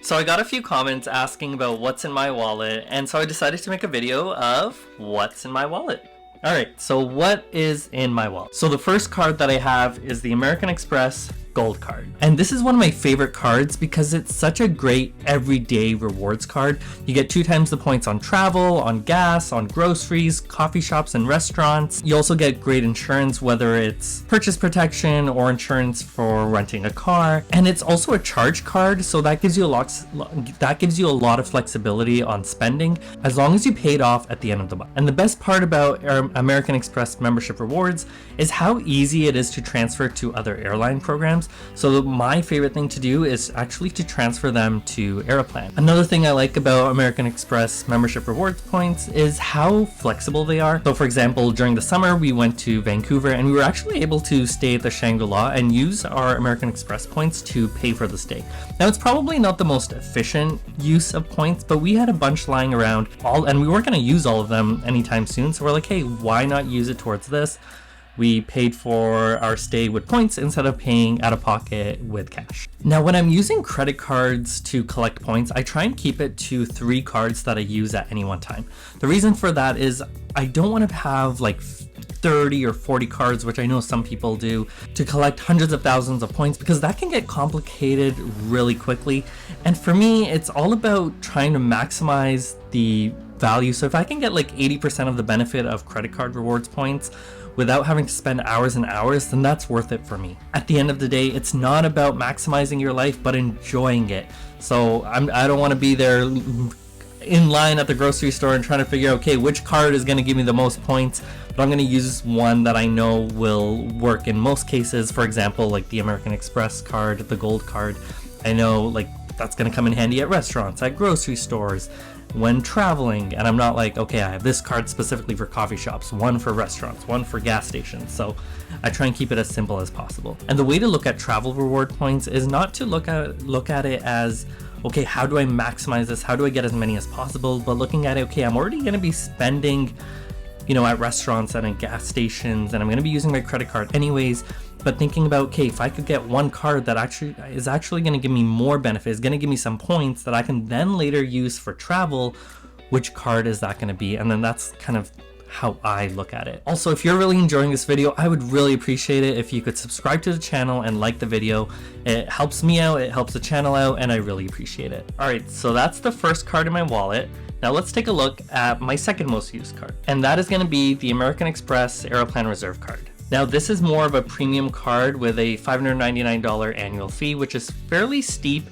So I got a few comments asking about what's in my wallet, and so I decided to make a video of what's in my wallet. Alright, so what is in my wallet? So the first card that I have is the American Express Gold card. And this is one of my favorite cards because it's such a great everyday rewards card. You get 2 times the points on travel, on gas, on groceries, coffee shops and restaurants. You also get great insurance, whether it's purchase protection or insurance for renting a car. And it's also a charge card, so that gives you a lot of flexibility on spending as long as you pay it off at the end of the month. And the best part about our American Express membership rewards is how easy it is to transfer to other airline programs. So my favorite thing to do is actually to transfer them to Aeroplan. Another thing I like about American Express membership rewards points is how flexible they are. So for example, during the summer we went to Vancouver and we were actually able to stay at the Shangri-La and use our American Express points to pay for the stay. Now it's probably not the most efficient use of points, but we had a bunch lying around and we weren't going to use all of them anytime soon. So we're like, hey, why not use it towards this? We paid for our stay with points instead of paying out of pocket with cash. Now, when I'm using credit cards to collect points, I try and keep it to 3 cards that I use at any one time. The reason for that is I don't want to have like 30 or 40 cards, which I know some people do, to collect hundreds of thousands of points, because that can get complicated really quickly. And for me, it's all about trying to maximize the value. So if I can get like 80% of the benefit of credit card rewards points without having to spend hours and hours, then that's worth it for me. At the end of the day, it's not about maximizing your life, but enjoying it. So I don't want to be there in line at the grocery store and trying to figure out, okay, which card is going to give me the most points, but I'm going to use one that I know will work in most cases. For example, like the American Express card, the Gold card, I know like that's going to come in handy at restaurants, at grocery stores, when traveling. And I'm not like, okay, I have this card specifically for coffee shops, one for restaurants, one for gas stations. So I try and keep it as simple as possible. And the way to look at travel reward points is not to look at it as, okay, how do I maximize this? How do I get as many as possible? But looking at it, okay, I'm already going to be spending, at restaurants and at gas stations, and I'm going to be using my credit card anyways. But thinking about, okay, if I could get one card that is actually going to give me more benefit, is going to give me some points that I can then later use for travel, which card is that going to be? And then that's kind of how I look at it. Also, if you're really enjoying this video, I would really appreciate it if you could subscribe to the channel and like the video. It helps me out, it helps the channel out, and I really appreciate it. Alright, so that's the first card in my wallet. Now let's take a look at my second most used card, and that is going to be the American Express Aeroplan Reserve card. Now this is more of a premium card with a $599 annual fee, which is fairly steep,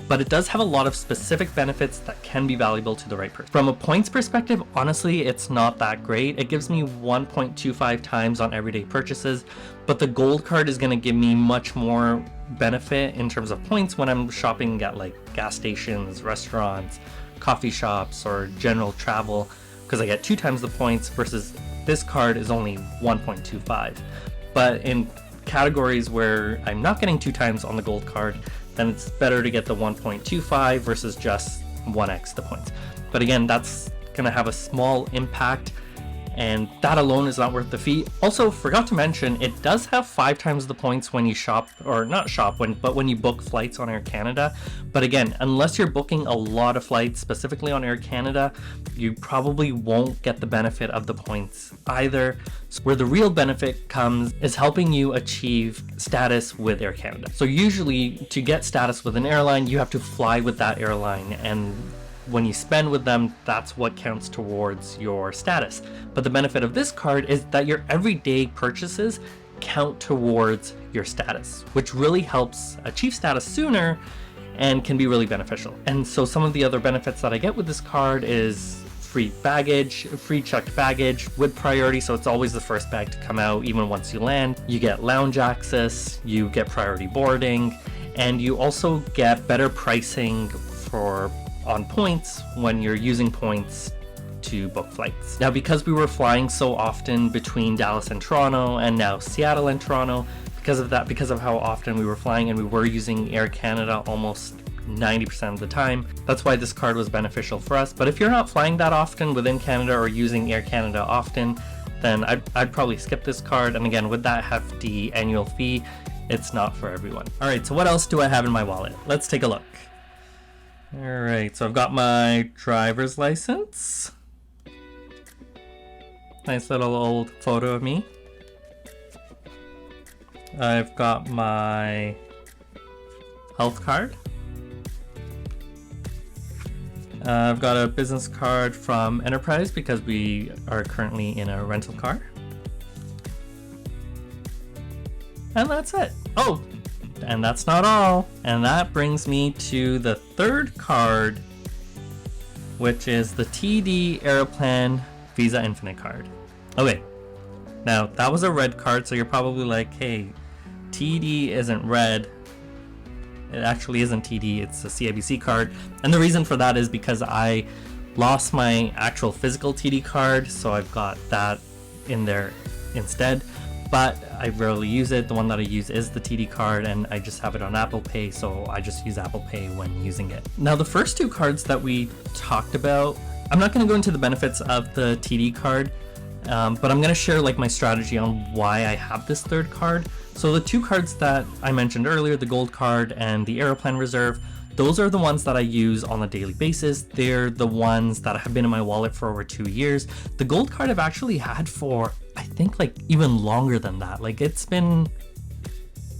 but it does have a lot of specific benefits that can be valuable to the right person. From a points perspective, honestly, it's not that great. It gives me 1.25 times on everyday purchases, but the Gold card is going to give me much more benefit in terms of points when I'm shopping at like gas stations, restaurants, coffee shops, or general travel, because I get 2 times the points versus this card is only 1.25. But in categories where I'm not getting 2 times on the Gold card, then it's better to get the 1.25 versus just 1x the points. But again, that's gonna have a small impact, and that alone is not worth the fee. Also, forgot to mention, it does have 5 times the points when you shop, or not shop, but when you book flights on Air Canada. But again, unless you're booking a lot of flights specifically on Air Canada, you probably won't get the benefit of the points either. So where the real benefit comes is helping you achieve status with Air Canada. So usually to get status with an airline, you have to fly with that airline, and when you spend with them, that's what counts towards your status. But the benefit of this card is that your everyday purchases count towards your status, which really helps achieve status sooner and can be really beneficial. And so some of the other benefits that I get with this card is free baggage, free checked baggage with priority, so it's always the first bag to come out even once you land. You get lounge access, you get priority boarding, and you also get better pricing on points when you're using points to book flights. Now, because we were flying so often between Dallas and Toronto, and now Seattle and Toronto, because of how often we were flying, and we were using Air Canada almost 90% of the time, that's why this card was beneficial for us. But if you're not flying that often within Canada or using Air Canada often, then I'd probably skip this card. And again, with that hefty annual fee, it's not for everyone. All right, so what else do I have in my wallet? Let's take a look. Alright, so I've got my driver's license. Nice little old photo of me. I've got my health card. I've got a business card from Enterprise because we are currently in a rental car. And that's it. Oh, and that's not all. And that brings me to the third card, which is the TD Aeroplan Visa Infinite card. Okay, now that was a red card, so you're probably like, hey, TD isn't red. It actually isn't TD, it's a CIBC card. And the reason for that is because I lost my actual physical TD card, so I've got that in there instead. But I rarely use it. The one that I use is the TD card, and I just have it on Apple Pay, so I just use Apple Pay when using it. Now, the first two cards that we talked about, I'm not going to go into the benefits of the TD card, but I'm going to share like my strategy on why I have this third card. So the two cards that I mentioned earlier, the Gold card and the Aeroplan Reserve, those are the ones that I use on a daily basis. They're the ones that have been in my wallet for over 2 years. The Gold card I've actually had for, I think, like even longer than that. Like it's been,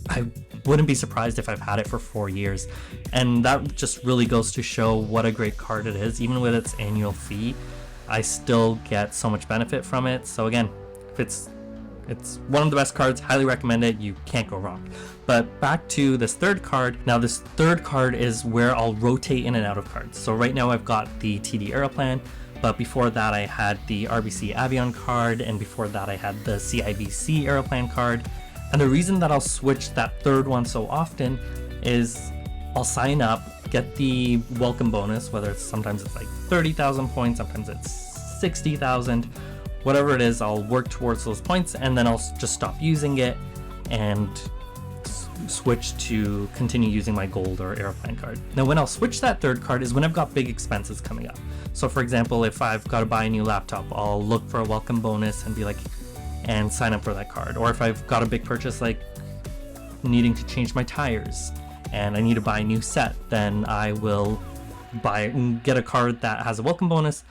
I wouldn't be surprised if I've had it for 4 years. And that just really goes to show what a great card it is. Even with its annual fee, I still get so much benefit from it. So again, if it's one of the best cards, highly recommend it, you can't go wrong. But back to this third card. Now this third card is where I'll rotate in and out of cards. So right now I've got the TD Aeroplan, but before that I had the RBC Avion card, and before that I had the CIBC Aeroplan card. And the reason that I'll switch that third one so often is I'll sign up, get the welcome bonus, whether it's sometimes it's like 30,000 points, sometimes it's 60,000. Whatever it is, I'll work towards those points, and then I'll just stop using it and switch to continue using my Gold or Aeroplan card. Now when I'll switch that third card is when I've got big expenses coming up. So for example, if I've got to buy a new laptop, I'll look for a welcome bonus and be like, and sign up for that card. Or if I've got a big purchase like needing to change my tires and I need to buy a new set, then I will get a card that has a welcome bonus,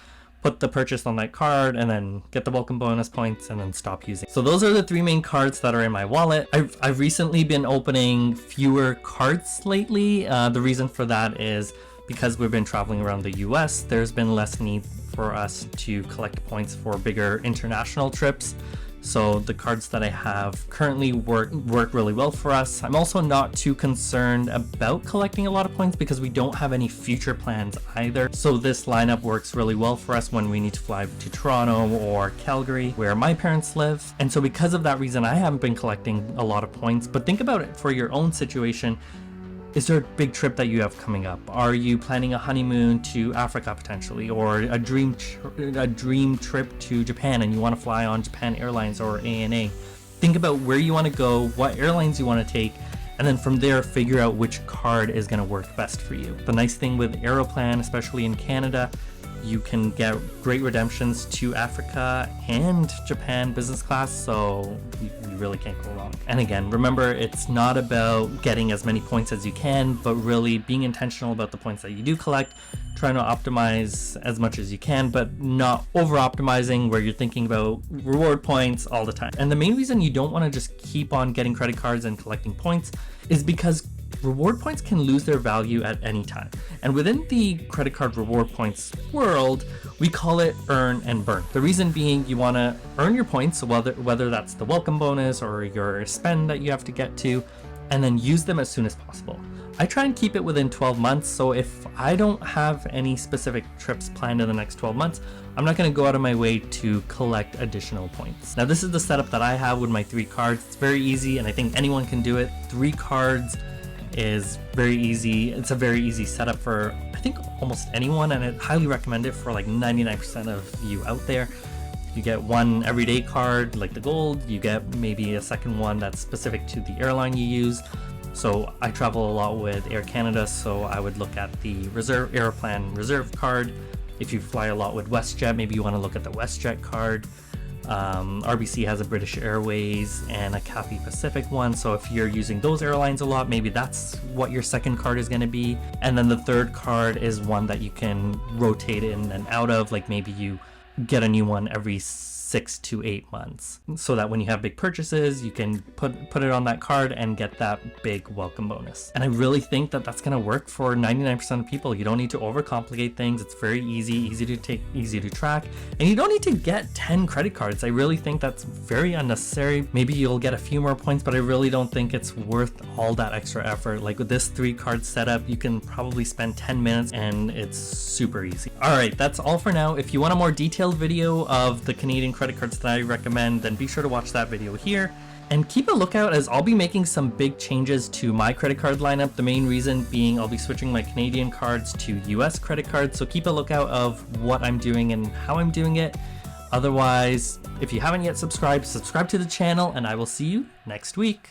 put the purchase on that card, and then get the welcome bonus points, and then stop using. So those are the three main cards that are in my wallet. I've recently been opening fewer cards lately. The reason for that is because we've been traveling around the US, there's been less need for us to collect points for bigger international trips. So the cards that I have currently work really well for us. I'm also not too concerned about collecting a lot of points because we don't have any future plans either. So this lineup works really well for us when we need to fly to Toronto or Calgary, where my parents live. And so because of that reason, I haven't been collecting a lot of points. But think about it for your own situation. Is there a big trip that you have coming up? Are you planning a honeymoon to Africa potentially, or a dream trip to Japan and you want to fly on Japan Airlines or ANA? Think about where you want to go, what airlines you want to take, and then from there figure out which card is going to work best for you. The nice thing with Aeroplan, especially in Canada, you can get great redemptions to Africa and Japan business class, so you really can't go wrong. And again, remember, it's not about getting as many points as you can, but really being intentional about the points that you do collect, trying to optimize as much as you can, but not over optimizing where you're thinking about reward points all the time. And the main reason you don't want to just keep on getting credit cards and collecting points is because reward points can lose their value at any time. And within the credit card reward points world, we call it earn and burn. The reason being, you want to earn your points, whether that's the welcome bonus or your spend that you have to get to, and then use them as soon as possible. I try and keep it within 12 months, so if I don't have any specific trips planned in the next 12 months, I'm not going to go out of my way to collect additional points. Now, this is the setup that I have with my 3 cards. It's very easy, and I think anyone can do it. 3 cards is very easy. It's a very easy setup for, I think, almost anyone, and I highly recommend it for like 99% of you out there. You get one everyday card like the Gold, you get maybe a second one that's specific to the airline you use. So I travel a lot with Air Canada, so I would look at the Aeroplan Reserve card. If you fly a lot with WestJet, maybe you want to look at the WestJet card. RBC has a British Airways and a Cathay Pacific one, so if you're using those airlines a lot, maybe that's what your second card is going to be. And then the third card is one that you can rotate in and out of, like maybe you get a new one every 6 to 8 months, so that when you have big purchases, you can put it on that card and get that big welcome bonus. And I really think that that's going to work for 99% of people. You don't need to overcomplicate things. It's very easy to take, easy to track, and you don't need to get 10 credit cards. I really think that's very unnecessary. Maybe you'll get a few more points, but I really don't think it's worth all that extra effort. Like with this 3-card setup, you can probably spend 10 minutes and it's super easy. All right, that's all for now. If you want a more detailed video of the Canadian credit cards that I recommend, then be sure to watch that video here. And keep a lookout, as I'll be making some big changes to my credit card lineup. The main reason being I'll be switching my Canadian cards to US credit cards, so keep a lookout of what I'm doing and how I'm doing it. Otherwise, if you haven't yet subscribed, subscribe to the channel, and I will see you next week.